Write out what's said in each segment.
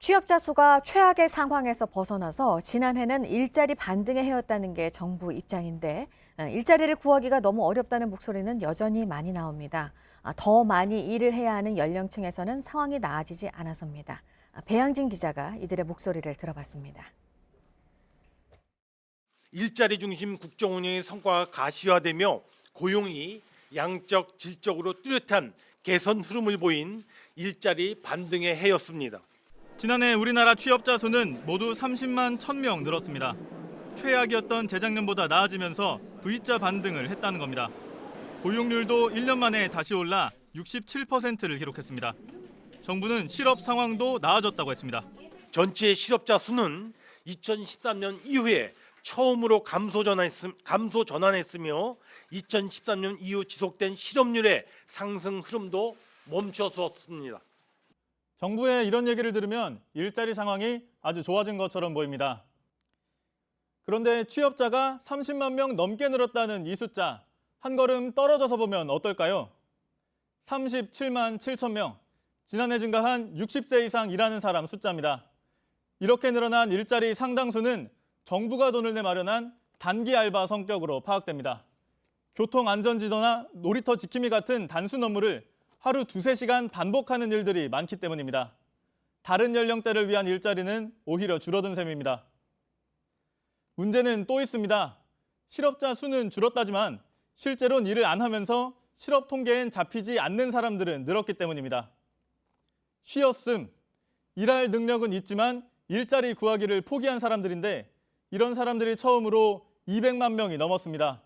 취업자 수가 최악의 상황에서 벗어나서 지난해는 일자리 반등에 해였다는 게 정부 입장인데 일자리를 구하기가 너무 어렵다는 목소리는 여전히 많이 나옵니다. 더 많이 일을 해야 하는 연령층에서는 상황이 나아지지 않아서입니다. 배양진 기자가 이들의 목소리를 들어봤습니다. 일자리 중심 국정 운영의 성과가 가시화되며 고용이 양적, 질적으로 뚜렷한 개선 흐름을 보인 일자리 반등의 해였습니다. 지난해 우리나라 취업자 수는 모두 30만 1,000명 늘었습니다. 최악이었던 재작년보다 나아지면서 V자 반등을 했다는 겁니다. 고용률도 1년 만에 다시 올라 67%를 기록했습니다. 정부는 실업 상황도 나아졌다고 했습니다. 전체 실업자 수는 2013년 이후에 처음으로 감소 전환했으며 2013년 이후 지속된 실업률의 상승 흐름도 멈춰섰습니다. 정부의 이런 얘기를 들으면 일자리 상황이 아주 좋아진 것처럼 보입니다. 그런데 취업자가 30만 명 넘게 늘었다는 이 숫자, 한 걸음 떨어져서 보면 어떨까요? 37만 7천 명, 지난해 증가한 60세 이상 일하는 사람 숫자입니다. 이렇게 늘어난 일자리 상당수는 정부가 돈을 내 마련한 단기 알바 성격으로 파악됩니다. 교통안전지도나 놀이터 지킴이 같은 단순 업무를 하루 2~3시간 반복하는 일들이 많기 때문입니다. 다른 연령대를 위한 일자리는 오히려 줄어든 셈입니다. 문제는 또 있습니다. 실업자 수는 줄었다지만 실제로는 일을 안 하면서 실업 통계엔 잡히지 않는 사람들은 늘었기 때문입니다. 쉬었음, 일할 능력은 있지만 일자리 구하기를 포기한 사람들인데 이런 사람들이 처음으로 200만 명이 넘었습니다.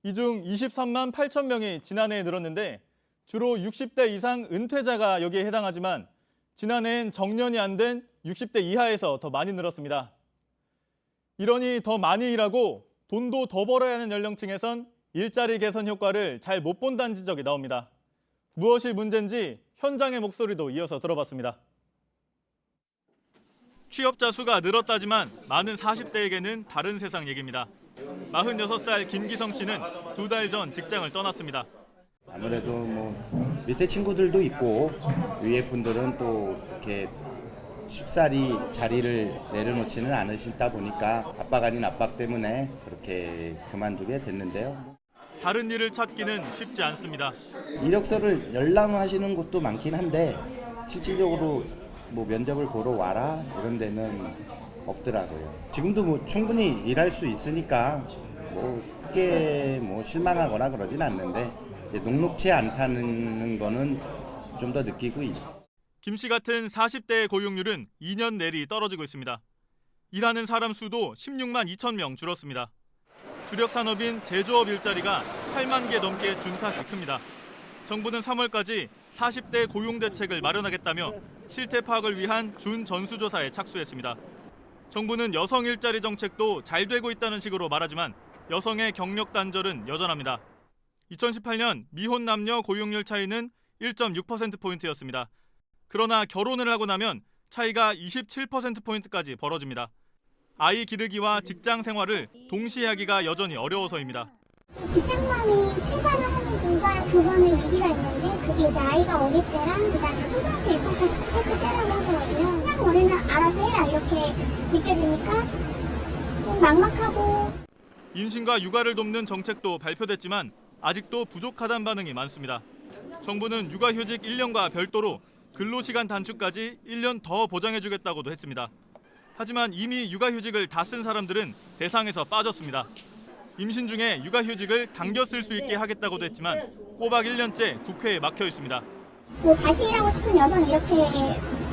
이 중 23만 8천 명이 지난해에 늘었는데 주로 60대 이상 은퇴자가 여기에 해당하지만 지난해엔 정년이 안 된 60대 이하에서 더 많이 늘었습니다. 이러니 더 많이 일하고 돈도 더 벌어야 하는 연령층에선 일자리 개선 효과를 잘 못 본다는 지적이 나옵니다. 무엇이 문제인지 현장의 목소리도 이어서 들어봤습니다. 취업자 수가 늘었다지만 많은 40대에게는 다른 세상 얘기입니다. 46살 김기성 씨는 2달 전 직장을 떠났습니다. 아무래도 밑에 친구들도 있고 위에 분들은 또 이렇게 쉽사리 자리를 내려놓지는 않으시다 보니까 압박 아닌 압박 때문에 그렇게 그만두게 됐는데요. 다른 일을 찾기는 쉽지 않습니다. 이력서를 열람하시는 곳도 많긴 한데 실질적으로 면접을 보러 와라 이런 데는 없더라고요. 지금도 충분히 일할 수 있으니까 크게 실망하거나 그러진 않는데 녹록치 않다는 거는 좀 더 느끼고 있죠. 김 씨 같은 40대의 고용률은 2년 내리 떨어지고 있습니다. 일하는 사람 수도 16만 2천 명 줄었습니다. 주력 산업인 제조업 일자리가 8만 개 넘게 준 탓이 큽니다. 정부는 3월까지 40대 고용 대책을 마련하겠다며 실태 파악을 위한 준 전수조사에 착수했습니다. 정부는 여성 일자리 정책도 잘 되고 있다는 식으로 말하지만 여성의 경력 단절은 여전합니다. 2018년 미혼 남녀 고용률 차이는 1.6%포인트였습니다. 그러나 결혼을 하고 나면 차이가 27%포인트까지 벌어집니다. 아이 기르기와 직장 생활을 동시에 하기가 여전히 어려워서입니다. 직장맘이 퇴사를 하는 중간 교반의 위기가 있는데 그게 이제 아이가 어릴 때랑 그다음에 초등학교 입학했을 때라고 하더라고요. 그냥 너네는 알아서 해라 이렇게 느껴지니까 좀 막막하고. 임신과 육아를 돕는 정책도 발표됐지만 아직도 부족하다는 반응이 많습니다. 정부는 육아휴직 1년과 별도로 근로시간 단축까지 1년 더 보장해주겠다고도 했습니다. 하지만 이미 육아휴직을 다 쓴 사람들은 대상에서 빠졌습니다. 임신 중에 육아휴직을 당겨 쓸 수 있게 하겠다고도 했지만 꼬박 1년째 국회에 막혀 있습니다. 다시 일하고 싶은 여성 이렇게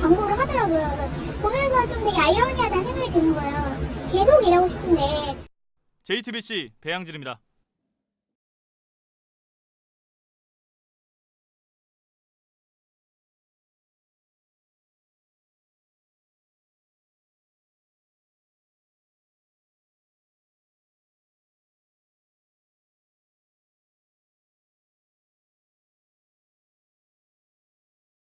광고를 하더라고요. 보면서 좀 되게 아이러니하다는 생각이 드는 거예요. 계속 일하고 싶은데. JTBC 배양진입니다.